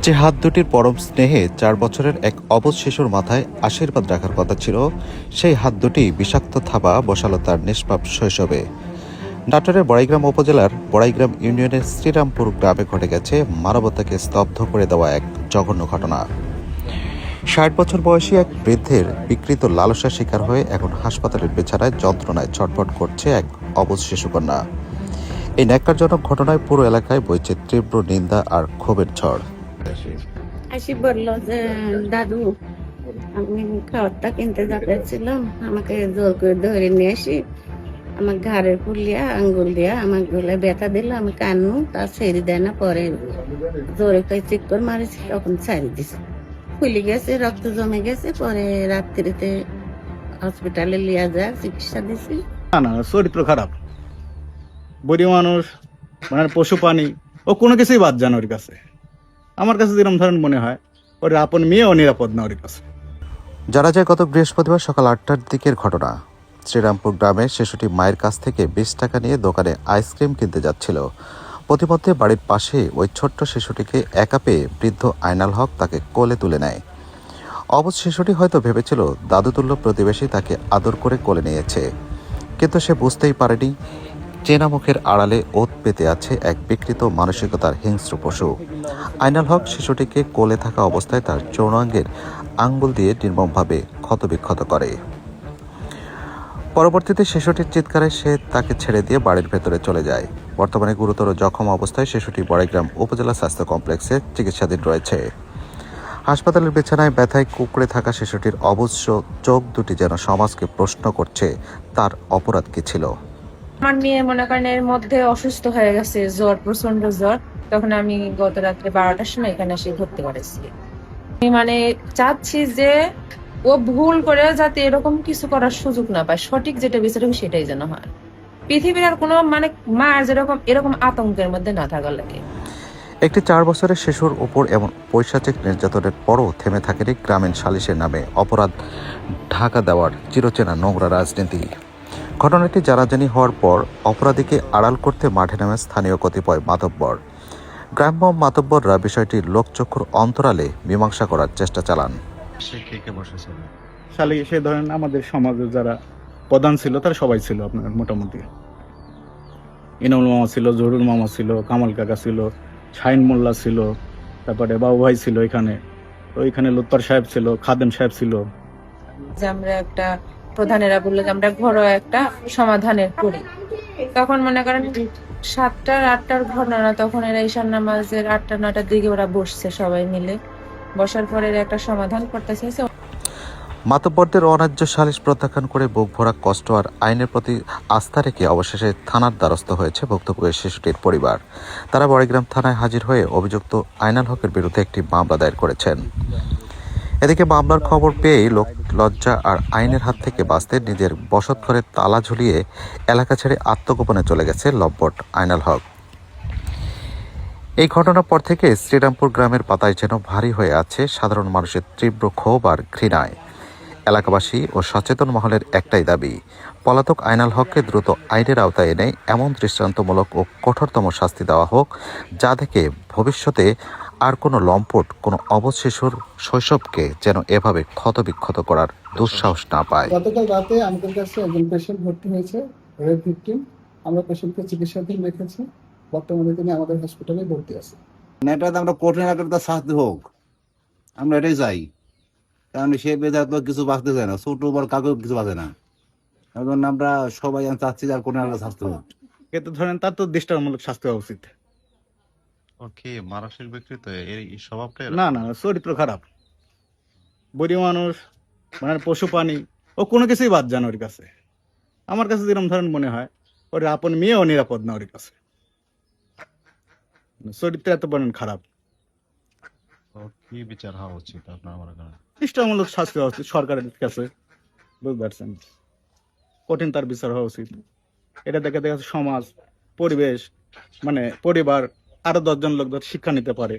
যে হাত দুটির পরম স্নেহে 4 বছরের এক অবুঝ শিশুর মাথায় আশীর্বাদ রাখার কথা ছিল, সেই হাত দুটি বিষাক্ত থাবা বসালো তার নিষ্পাপ শৈশবে। নাটোরের বড়াইগ্রাম উপজেলার বড়াইগ্রাম ইউনিয়নের শ্রীরামপুর গ্রামে ঘটে গেছে মানবতাকে স্তব্ধ করে দেওয়া এক জঘন্য ঘটনা। 60 বছর বয়সী এক বৃদ্ধের বিকৃত লালসার শিকার হয়ে এখন হাসপাতালের বিছানায় যন্ত্রণায় ছটফট করছে এক অবুঝ শিশুকন্যা। এই ন্যাক্কারজনক ঘটনায় পুরো এলাকায় বইছে তীব্র নিন্দা আর ক্ষোভের ঝড়। আসি বললো যে দাদু, আমি খাবারটা কিনতে যাচ্ছিলাম, আমাকে জোর করে ধরে নিয়ে আসি, আমার ঘাড়ের ফুলিয়া আঙ্গুল দিয়া আমার গলায় ব্যথা দিল, আমি কান্নু, তা ছেড়ে দেয় না। পরে জোরে করে চিক করে মারিছি, তখন ছাড়ি দিছে, ফুলে গেছে, রক্ত জমে গেছে। পরে রাত্রিতে হসপিটালে লিয়া যায়, চিকিৎসা দিছি। না না, চরিত্র খারাপ, বুড়ি মানুষ, মানে পশু প্রাণী, ও কোনো কিছুই বাদ যান ওর কাছে। আমার কাছে যেরকম ধরেন মনে হয় ওর আপন মেয়েও নিরাপদ না ওর কাছে। জানা যায় গত বৃহস্পতিবার সকাল 8টার দিকের ঘটনা। শ্রীরামপুর গ্রামের শিশুটি মায়ের কাছ থেকে 20 টাকা নিয়ে দোকানে আইসক্রিম কিনতে যাচ্ছিল। প্রতিমধ্যে বাড়ির পাশে ওই ছোট্ট শিশুটিকে একা পেয়ে বৃদ্ধ আইনাল হক তাকে কোলে তুলে নেয়। অবুঝ শিশুটি হয়তো ভেবেছিল দাদুতুল্য প্রতিবেশী তাকে আদর করে কোলে নিয়েছে, কিন্তু সে বুঝতেই পারেনি চেনা মুখের আড়ালে ওত পেতে আছে এক বিকৃত মানসিকতার হিংস্র পশু। আইনাল হক শিশুটিকে কোলে থাকা অবস্থায় তার যৌনাঙ্গের আঙ্গুল দিয়ে নির্মমভাবে ক্ষতবিক্ষত করে। পরবর্তীতে শিশুটির চিৎকারে সে তাকে ছেড়ে দিয়ে বাড়ির ভেতরে চলে যায়। বর্তমানে গুরুতর জখম অবস্থায় শিশুটি বড়াইগ্রাম উপজেলা স্বাস্থ্য কমপ্লেক্সে চিকিৎসাধীন রয়েছে। হাসপাতালের বিছানায় ব্যথায় কুঁকড়ে থাকা শিশুটির অবশ্য চোখ দুটি যেন সমাজকে প্রশ্ন করছে তার অপরাধ কি ছিল। আমার মেয়ে মনে করেন এর মধ্যে অসুস্থ হয়ে গেছে, জ্বর, প্রচন্ড জ্বর। তখন আমি গত রাত্রে 12টার সময় এখানে এসে ভর্তি করেছি। আমি মানে চাচ্ছি যে ও ভুল করে যাতে এরকম কিছু করার সুযোগ না পায়, সঠিক যেটা বিচার হবে সেটাই যেন হয়। পৃথিবীর আর কোনো মানে মা যেরকম এরকম আতঙ্কের মধ্যে না থাকা লাগে। একটি 4 বছরের শিশুর উপর এমন পৈশাচিক নির্যাতনের পরও থেমে থাকেনি গ্রামীণ সালিশের নামে অপরাধ ঢাকা দেওয়ার চিরচেনা নোংরা রাজনীতি। ঘটনাটি জানাজানি হওয়ার পর অপরাধীকে আড়াল করতে মাঠে নামে স্থানীয় কতিপয় মাতব্বর। গ্রাম্য মাতব্বররা বিষয়টির লোকচক্ষুর অন্তরালে মীমাংসা করার চেষ্টা চালান। শালি সে ধরেন আমাদের সমাজে যারা প্রধান ছিল তারা সবাই ছিল আপনার মোটামুটি। ইনামুল মামা ছিল, জহুরুল মামা ছিল, কামাল কাকা ছিল, শাহিন মোল্লা ছিল, তারপরে বাবু ভাই ছিল এখানে, ওইখানে লুৎপার সাহেব ছিল, খাদেম সাহেব ছিল। যে আমরা একটা প্রধানেরা বললো যে আমরা ঘরোয়া একটা সমাধানের করি, তখন মনে করেন 7টার 8টার ঘটনা, তখন এরা ঈশান নামাজের 8টা 9টার দিকে ওরা বসছে সবাই মিলে, বসার পরে এরা একটা সমাধান করতে চাইছে। মাতব্বরদের অন্যায্য সালিশ প্রত্যাখ্যান করে বুক ভরা কষ্ট আর আইনের প্রতি আস্থা রেখে অবশেষে থানার দ্বারস্থ হয়েছে ভুক্তভোগী শিশুটির পরিবার। তারা বড়াইগ্রাম থানায় হাজির হয়ে অভিযুক্ত আইনাল হকের বিরুদ্ধে একটি মামলা দায়ের করেছেন। এদিকে মামলার খবর পেয়েই লোক লজ্জা আর আইনের হাত থেকে বাঁচতে নিজের বসত ঘরে তালা ঝুলিয়ে এলাকা ছেড়ে আত্মগোপনে চলে গেছে লম্পট আইনাল হক। এই ঘটনার পর থেকে শ্রীরামপুর গ্রামের পাতায় যেন ভারী হয়ে আছে সাধারণ মানুষের তীব্র ক্ষোভ আর ঘৃণায়। এলাকাবাসী ও সচেতন মহলের একটাই দাবি, পলাতক আইনাল হককে দ্রুত আইনের আওতায় এনে এমন দৃষ্টান্তমূলক ও কঠোরতম শাস্তি দেওয়া হোক, যা থেকে ভবিষ্যতে আর কোনো লম্পট কোনো অবুঝ শিশুর শৈশবকে যেন এভাবে ক্ষতবিক্ষত করার দুঃসাহস না পায়। গতকাল রাতে আমাদের কাছে একজন পেশেন্ট ভর্তি হয়েছে, রেপ ভিকটিম। আমরা পেশেন্টকে চিকিৎসাধীন রেখেছি, বর্তমানে তিনি আমাদের হসপিটালে ভর্তি আছে। এটাতে আমরা কঠিন আকারে তার শাস্তি হোক, আমরা এটাই চাই। কারণ সে বেজার তো কিছু বাঁচতে চায় না, ছোট বড় কাউকে কিছু বাঁচে না। এখন আমরা সবাই চাচ্ছি যে আর কঠিন আকারে শাস্তি হোক। কিন্তু ধরেন তার তো দৃষ্টান্তমূলক শাস্তি হওয়া উচিত। ওকে, মানসিক বিকৃত এই স্বভাবটা না না, চরিত্র খারাপ, বুড়ি মানুষ, মানে পশু প্রাণী, ও কোনো কিছুই বাদ যান ওর কাছে। আমার কাছে যেরকম ধরেন মনে হয় ওর আপন মেয়েও নিরাপদ না ওর কাছে। চরিত্র এত পরিমাণ খারাপ। কি বিচার হওয়া উচিত আপনার মনে করেন? দৃষ্টান্তমূলক শাস্তি হওয়া উচিত সরকারের কাছে, বুঝতে পারছেন? কঠিন তার বিচার হওয়া উচিত। এটা দেখা সমাজ, পরিবেশ, মানে পরিবার আরো 10 জন লোক শিক্ষা নিতে পারে।